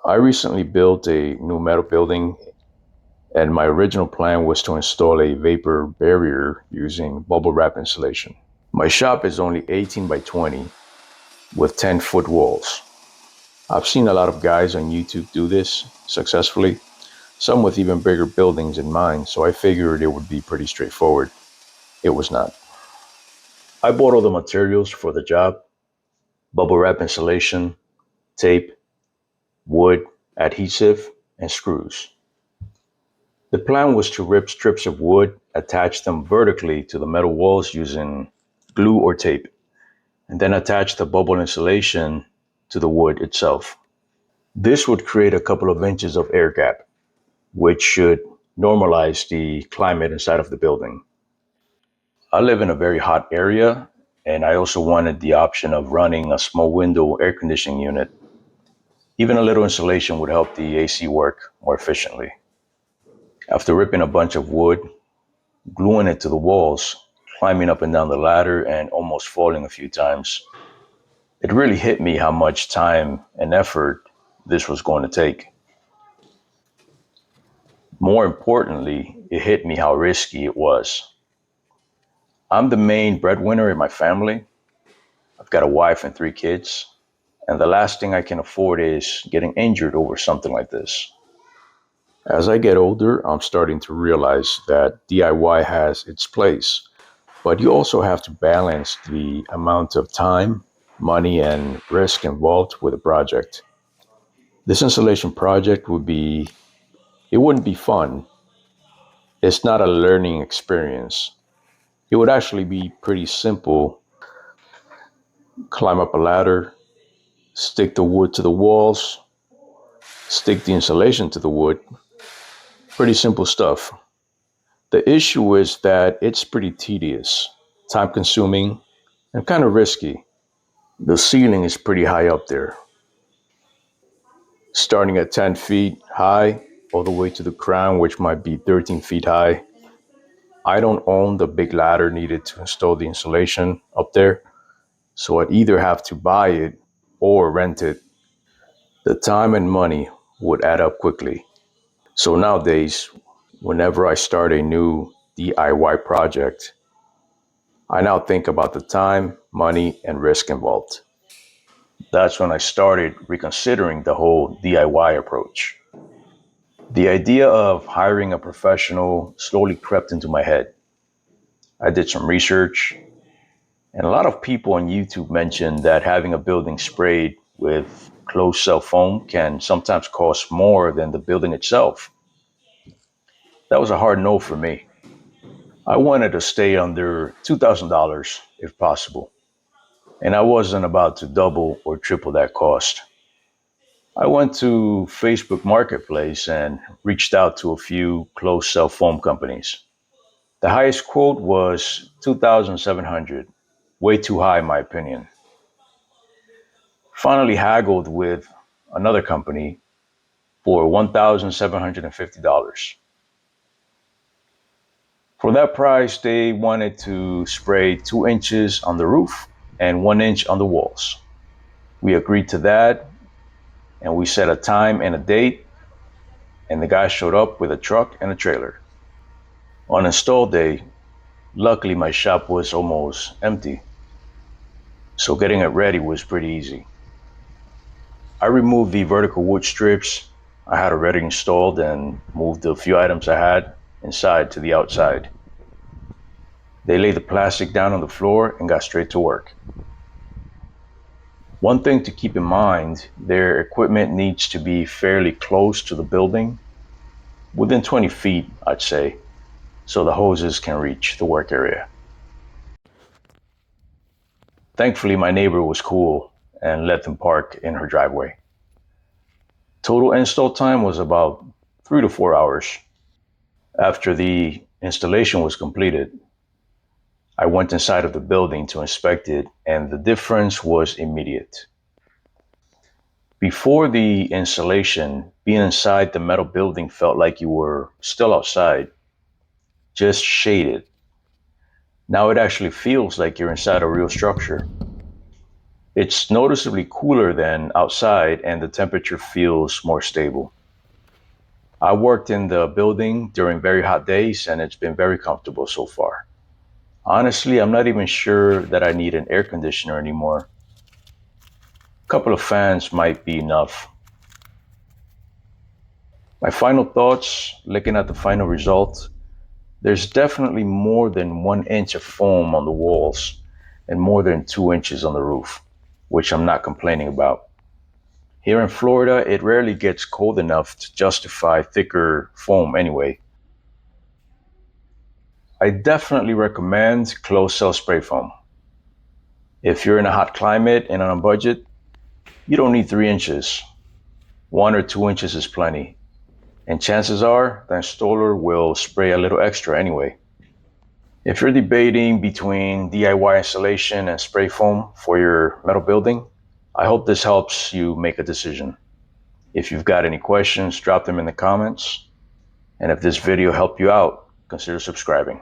I recently built a new metal building, and my original plan was to install a vapor barrier using bubble wrap insulation. My shop is only 18 by 20 with 10-foot walls. I've seen a lot of guys on YouTube do this successfully, some with even bigger buildings than mine, so I figured it would be pretty straightforward. It was not. I bought all the materials for the job: bubble wrap insulation, tape, wood, adhesive, and screws. The plan was to rip strips of wood, attach them vertically to the metal walls using glue or tape, and then attach the bubble insulation to the wood itself. This would create a couple of inches of air gap, which should normalize the climate inside of the building. I live in a very hot area, and I also wanted the option of running a small window air conditioning unit. Even a little insulation would help the AC work more efficiently. After ripping a bunch of wood, gluing it to the walls, climbing up and down the ladder, and almost falling a few times, it really hit me how much time and effort this was going to take. More importantly, it hit me how risky it was. I'm the main breadwinner in my family. I've got a wife and 3 kids, and the last thing I can afford is getting injured over something like this. As I get older, I'm starting to realize that DIY has its place, but you also have to balance the amount of time, money, and risk involved with a project. This installation project it wouldn't be fun. It's not a learning experience. It would actually be pretty simple. Climb up a ladder, stick the wood to the walls, stick the insulation to the wood. Pretty simple stuff. The issue is that it's pretty tedious, time consuming, and kind of risky. The ceiling is pretty high up there, starting at 10 feet high all the way to the crown, which might be 13 feet high. I don't own the big ladder needed to install the insulation up there, so I'd either have to buy it or rent it. The time and money would add up quickly. So nowadays, whenever I start a new DIY project, I now think about the time, money, and risk involved. That's when I started reconsidering the whole DIY approach. The idea of hiring a professional slowly crept into my head. I did some research, and a lot of people on YouTube mentioned that having a building sprayed with closed cell foam can sometimes cost more than the building itself. That was a hard no for me. I wanted to stay under $2,000 if possible, and I wasn't about to double or triple that cost. I went to Facebook Marketplace and reached out to a few closed cell foam companies. The highest quote was 2,700, way too high in my opinion. Finally haggled with another company for $1,750. For that price, they wanted to spray 2 inches on the roof and 1 inch on the walls. We agreed to that, and we set a time and a date, and the guy showed up with a truck and a trailer. On install day, luckily my shop was almost empty, so getting it ready was pretty easy. I removed the vertical wood strips I had already installed and moved the few items I had inside to the outside. They laid the plastic down on the floor and got straight to work. One thing to keep in mind, their equipment needs to be fairly close to the building, within 20 feet, I'd say, so the hoses can reach the work area. Thankfully, my neighbor was cool and let them park in her driveway. Total install time was about 3 to 4 hours. After the installation was completed, I went inside of the building to inspect it, and the difference was immediate. Before the installation, being inside the metal building felt like you were still outside, just shaded. Now it actually feels like you're inside a real structure. It's noticeably cooler than outside and the temperature feels more stable. I worked in the building during very hot days and it's been very comfortable so far. Honestly, I'm not even sure that I need an air conditioner anymore. A couple of fans might be enough. My final thoughts, looking at the final result, there's definitely more than 1 inch of foam on the walls and more than 2 inches on the roof, which I'm not complaining about. Here in Florida, it rarely gets cold enough to justify thicker foam anyway. I definitely recommend closed cell spray foam. If you're in a hot climate and on a budget, you don't need 3 inches. 1 or 2 inches is plenty. And chances are the installer will spray a little extra anyway. If you're debating between DIY installation and spray foam for your metal building, I hope this helps you make a decision. If you've got any questions, drop them in the comments. And if this video helped you out, consider subscribing.